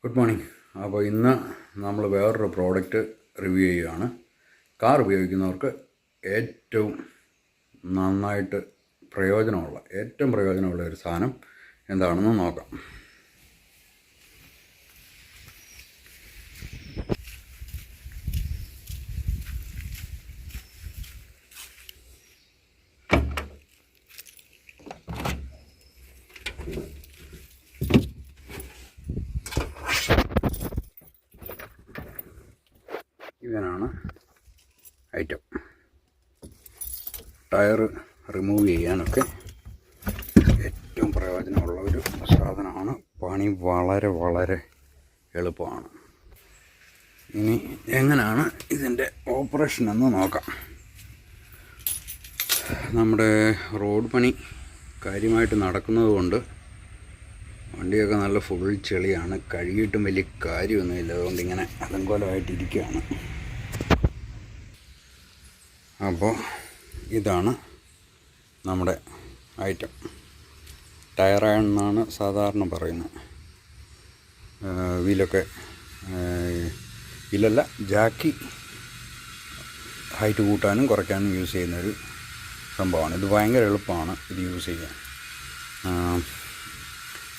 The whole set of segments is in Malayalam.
Good morning. അപ്പോൾ ഇന്ന് നമ്മൾ വേറൊരു പ്രോഡക്റ്റ് റിവ്യൂ ചെയ്യുകയാണ്. കാർ ഉപയോഗിക്കുന്നവർക്ക് ഏറ്റവും നന്നായിട്ട് പ്രയോജനമുള്ള ഒരു സാധനം എന്താണെന്ന് നോക്കാം. ഇവനാണ് ഐറ്റം. ടയർ റിമൂവ് ചെയ്യാനൊക്കെ ഏറ്റവും പ്രയോജനമുള്ള ഒരു സാധനമാണ്. പണി വളരെ എളുപ്പമാണ്. ഇനി എങ്ങനെയാണ് ഇതിൻ്റെ ഓപ്പറേഷൻ എന്ന് നോക്കാം. നമ്മുടെ റോഡ് പണി കാര്യമായിട്ട് നടക്കുന്നത് കൊണ്ട് വണ്ടിയൊക്കെ നല്ല ഫുൾ ചെളിയാണ്. കഴുകിയിട്ടും വലിയ കാര്യമൊന്നുമില്ല. അതുകൊണ്ട് ഇങ്ങനെ അലങ്കോലമായിട്ടിരിക്കുകയാണ്. അപ്പോൾ ഇതാണ് നമ്മുടെ ഐറ്റം. ടയർ അയൺ എന്നാണ് സാധാരണ പറയുന്നത്. വീലല്ല, ജാക്കി ഹൈറ്റ് കൂട്ടാനും കുറയ്ക്കാനും യൂസ് ചെയ്യുന്നൊരു സംഭവമാണ്. ഇത് ഭയങ്കര എളുപ്പമാണ് ഇത് യൂസ് ചെയ്യാൻ.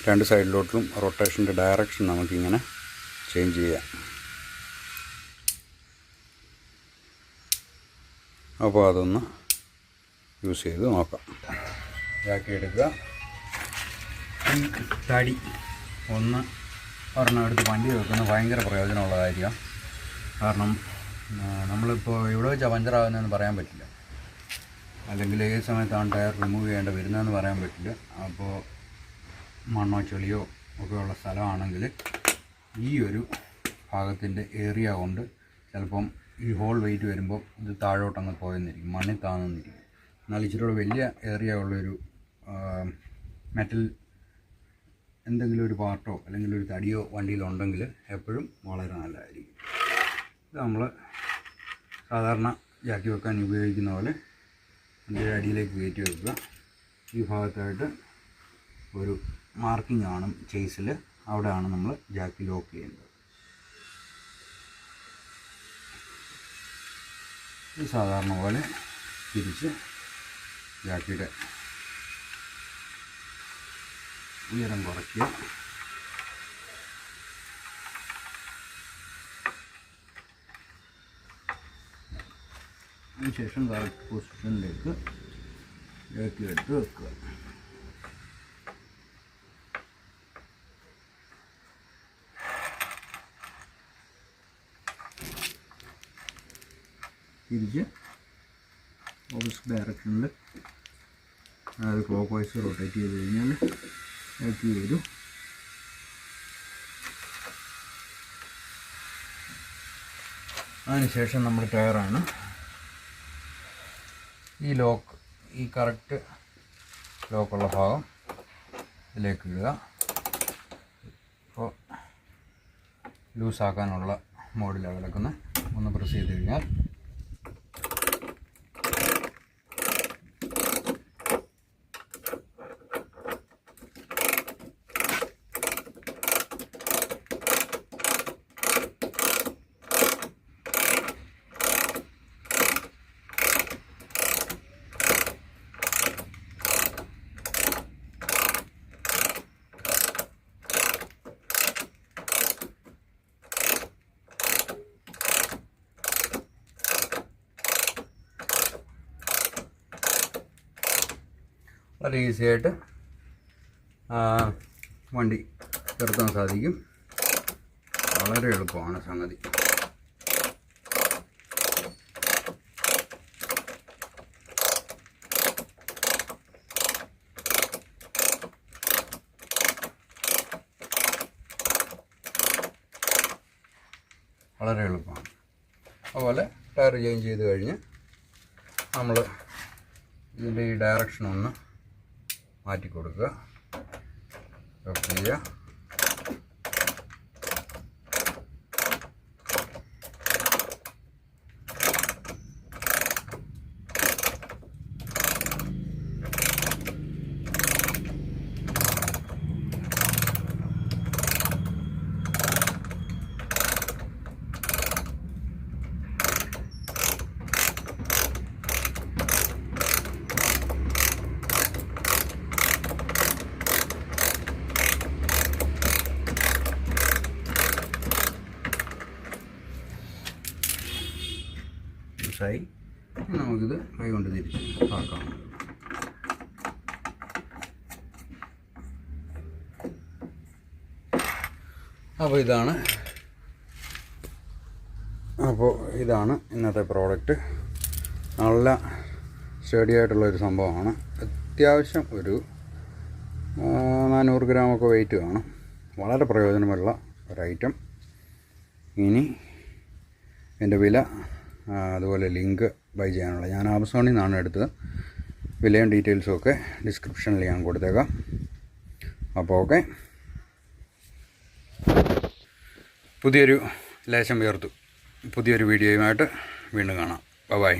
രണ്ട് സൈഡിലോട്ടും റൊട്ടേഷൻ്റെ ഡയറക്ഷൻ നമുക്കിങ്ങനെ ചേഞ്ച് ചെയ്യാം. അപ്പോൾ അതൊന്ന് യൂസ് ചെയ്ത് നോക്കാം. ജാക്കി എടുക്കുക. ഈ തടി ഒരെണ്ണം എടുത്ത് വണ്ടി വെക്കുന്നത് ഭയങ്കര പ്രയോജനമുള്ള കാര്യമാണ്. കാരണം നമ്മളിപ്പോൾ എവിടെ വെച്ചാൽ പഞ്ചറാകുന്നതെന്ന് പറയാൻ പറ്റില്ല, അല്ലെങ്കിൽ ഏത് സമയത്താണ് ടയർ റിമൂവ് ചെയ്യേണ്ട വരുന്നതെന്ന് പറയാൻ പറ്റില്ല. അപ്പോൾ മണ്ണോ ചെളിയോ ഒക്കെ ഉള്ള സ്ഥലമാണെങ്കിൽ ഈ ഒരു ഭാഗത്തിൻ്റെ ഏരിയ കൊണ്ട് ചിലപ്പം ഈ ഹോൾ വെയിറ്റ് വരുമ്പോൾ ഇത് താഴോട്ടങ്ങ് പോയെന്നിരിക്കും, മണ്ണിൽ താന്നിരിക്കും. എന്നാൽ ഇച്ചിരി കൂടെ വലിയ ഏരിയ ഉള്ളൊരു മെറ്റൽ എന്തെങ്കിലും ഒരു പാർട്ടോ അല്ലെങ്കിൽ ഒരു തടിയോ വണ്ടിയിലുണ്ടെങ്കിൽ എപ്പോഴും വളരെ നല്ലതായിരിക്കും. ഇത് നമ്മൾ സാധാരണ ജാക്കി വെക്കാൻ ഉപയോഗിക്കുന്ന പോലെ അതിൻ്റെ അടിയിലേക്ക് കയറ്റി വെക്കുക. ഈ ഭാഗത്തായിട്ട് ഒരു മാർക്കിംഗ് ആണ് ചേസിൽ, അവിടെയാണ് നമ്മൾ ജാക്കി ലോക്ക് ചെയ്യേണ്ടത്. ഇത് സാധാരണ പോലെ തിരിച്ച് ജാക്കിയുടെ ഉയരം കുറയ്ക്കുക. അതിനുശേഷം കറക്റ്റ് പൊസിഷനിലേക്ക് ജാക്കി എടുത്ത് വെക്കുക. തിരിച്ച് ഓപ്പോസിറ്റ് ഡയറക്ഷനിൽ, അതായത് ക്ലോക്ക് വൈസ് റൊട്ടേറ്റ് ചെയ്ത് കഴിഞ്ഞാൽ ജാക്കി വരും. അതിനുശേഷം നമ്മുടെ ടയറാണ് ഈ കറക്റ്റ് ലോക്കുള്ള ഭാഗം ഇതിലേക്ക് ഇടുക. ഇപ്പോൾ ലൂസാക്കാനുള്ള മോഡിലാണ് കിടക്കുന്നത്. ഒന്ന് പ്രസ് ചെയ്ത് കഴിഞ്ഞാൽ വളരെ ഈസിയായിട്ട് വണ്ടി നിർത്താൻ സാധിക്കും. വളരെ എളുപ്പമാണ് സംഗതി. വളരെ എളുപ്പമാണ്. അതുപോലെ ടയർ ചേഞ്ച് ചെയ്ത് കഴിഞ്ഞ് നമ്മൾ ഇതിൻ്റെ ഈ ഡയറക്ഷൻ ഒന്ന് മാറ്റി കൊടുക്കുക. ലോക്ക് ചെയ്യുക. ലൂസായി. നമുക്കിത് കൈ കൊണ്ട് തിരിച്ച് ആക്കാം. അപ്പോൾ ഇതാണ് ഇന്നത്തെ പ്രോഡക്റ്റ്. നല്ല സ്റ്റഡി ആയിട്ടുള്ളൊരു സംഭവമാണ്. അത്യാവശ്യം ഒരു 400 ഗ്രാമൊക്കെ വെയിറ്റ് കാണും. വളരെ പ്രയോജനമുള്ള ഒരൈറ്റം. ഇനി എൻ്റെ വില അതുപോലെ ലിങ്ക് ബൈ ചെയ്യാനുള്ള, ഞാൻ ആമസോണിൽ നിന്നാണ് എടുത്തത്. വിലയും ഡീറ്റെയിൽസും ഒക്കെ ഡിസ്ക്രിപ്ഷനിൽ ഞാൻ കൊടുത്തേക്കാം. അപ്പോൾ ഓക്കെ, പുതിയൊരു ലേശം വേർത്തു പുതിയൊരു വീഡിയോയുമായിട്ട് വീണ്ടും കാണാം. ബൈ.